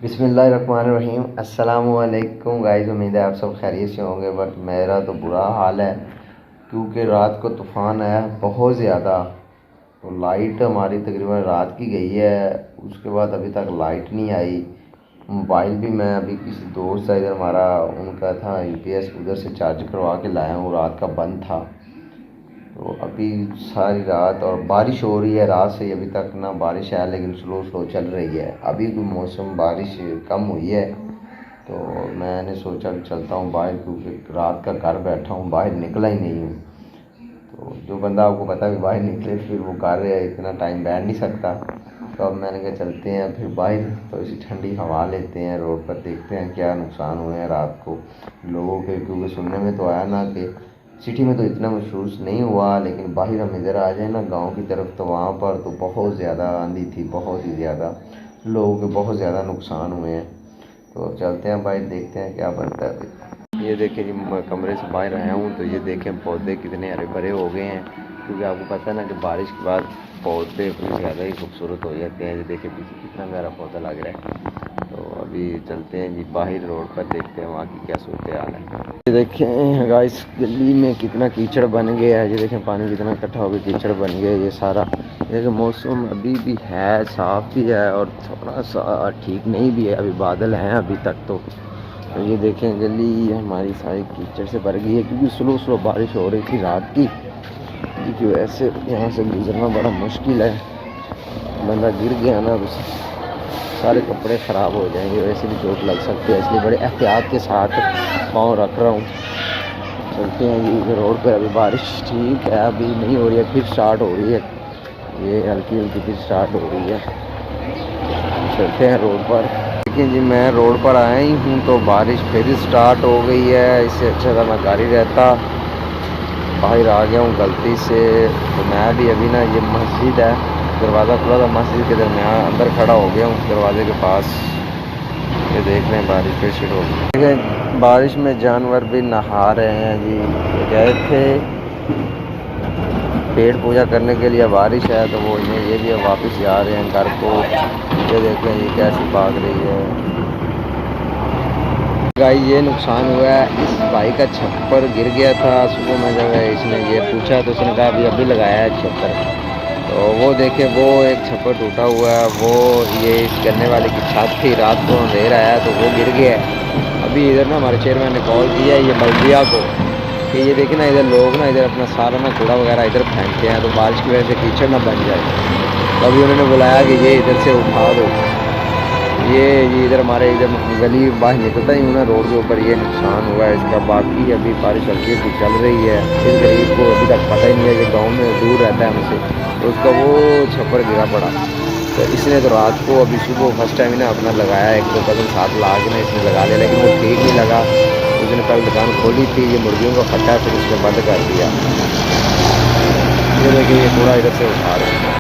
बिस्मिल्लाहिर्रहमानिर्रहीम। अस्सलामुअलैकुम गाइस, उम्मीद है आप सब खैरियत से होंगे। बट मेरा तो बुरा हाल है क्योंकि रात को तूफ़ान आया बहुत ज़्यादा। तो लाइट हमारी तकरीबन रात की गई है, उसके बाद अभी तक लाइट नहीं आई। मोबाइल भी मैं अभी किसी दोस्त है इधर हमारा, उनका था यूपीएस, उधर से चार्ज करवा के लाया हूँ, रात का बंद था। तो अभी सारी रात और बारिश हो रही है, रात से अभी तक ना बारिश है लेकिन स्लो स्लो चल रही है। अभी भी मौसम बारिश कम हुई है तो मैंने सोचा कि चलता हूँ बाहर, क्योंकि रात का घर बैठा हूँ, बाहर निकला ही नहीं हूँ। तो जो बंदा आपको पता है कि बाहर निकले फिर वो घर इतना टाइम बैठ नहीं सकता। तो अब मैंने कहा चलते हैं फिर बाहर, तो इसी ठंडी हवा लेते हैं, रोड पर देखते हैं क्या नुकसान हुए हैं रात को लोगों के। क्योंकि सुनने में तो आया ना कि सिटी में तो इतना महसूस नहीं हुआ, लेकिन बाहर हम इधर आ जाए ना गांव की तरफ, तो वहाँ पर तो बहुत ज़्यादा आंधी थी, बहुत ही ज़्यादा, लोगों के बहुत ज़्यादा नुकसान हुए हैं। तो चलते हैं बाहर, देखते हैं क्या बनता है। ये देखें जी, मैं कमरे से बाहर आया हूँ तो ये देखें पौधे कितने हरे भरे हो गए हैं। क्योंकि आपको पता है ना कि बारिश के बाद पौधे कुछ ज़्यादा ही खूबसूरत हो जाते हैं। ये देखें पीछे कितना प्यारा पौधा लग रहा है। तो अभी चलते हैं जी बाहर, रोड पर देखते हैं वहाँ की क्या सूरत हाल है। ये देखें गाइस, गली में कितना कीचड़ बन गया है। ये देखें पानी कितना इकट्ठा हो गया, कीचड़ बन गया ये सारा। देखिए मौसम अभी भी है, साफ़ भी है और थोड़ा सा ठीक नहीं भी है, अभी बादल हैं अभी तक। तो ये देखें गली हमारी सारी कीचड़ से भर गई है, क्योंकि स्लो स्लो बारिश हो रही थी रात की, क्योंकि वैसे यहाँ से गुजरना बड़ा मुश्किल है। बंदा गिर गया ना तो सारे कपड़े ख़राब हो जाएंगे, वैसे भी चोट लग सकती है, इसलिए बड़े एहतियात के साथ पाँव रख रहा हूँ। चलते हैं जी रोड पर। अभी बारिश ठीक है, अभी नहीं हो रही है, फिर स्टार्ट हो रही है, ये हल्की हल्की फिर स्टार्ट हो रही है। चलते हैं रोड पर। लेकिन जी मैं रोड पर आया ही हूँ तो बारिश फिर स्टार्ट हो गई है। इससे अच्छा था मैं घर ही रहता, बाहर आ गया हूँ गलती से। तो मैं भी अभी ना, ये मस्जिद है, दरवाज़ा खुला था मस्जिद के दरमियान, अंदर खड़ा हो गया हूँ दरवाजे के पास। ये देख रहे हैं बारिश फिर शुरू हो गई। बारिश में जानवर भी नहा रहे हैं जी। गए थे पेड़ पूजा करने के लिए, बारिश है तो वो इन्हें ये भी वापस जा रहे हैं घर को। ये देख रहे हैं ये कैसी भाग रही है। गाइस ये नुकसान हुआ है, इस भाई का छप्पर गिर गया था सुबह में, जब इसने ये पूछा तो उसने कहा अभी लगाया है छप्पर। तो वो देखे वो एक छप्पर टूटा हुआ है, वो ये इस गन्ने वाले की छत थी, रात को अंधेर आया तो वो गिर गया है। अभी इधर ना हमारे चेयरमैन ने कॉल किया है ये बल्दिया को कि ये देखे ना, इधर लोग ना इधर अपना सारा ना कूड़ा वगैरह इधर फेंकते हैं, तो बारिश की वजह से कीचड़ ना बन जाए। तो अभी उन्होंने बुलाया कि ये इधर से उठा दो। ये इधर हमारे इधर गली बाहर निकलता ही हूँ ना रोड के ऊपर, ये नुकसान हुआ है इसका। बाकी अभी बारिश हल्की हल्की चल रही है। इस गरीब को अभी तक पता ही नहीं है, ये गांव में दूर रहता है हमसे, तो उसका वो छप्पर गिरा पड़ा। तो इसने तो रात को अभी सुबह फर्स्ट टाइम ना अपना लगाया, एक दो कदम साथ ला के ना इसने लगा लिया, लेकिन वो ठीक नहीं लगा। उसने कल दुकान खोली थी, ये मुर्गियों का फट्टा, फिर उसने बंद कर दिया। ये देखिए ये थोड़ा इधर से उठा रहे हैं।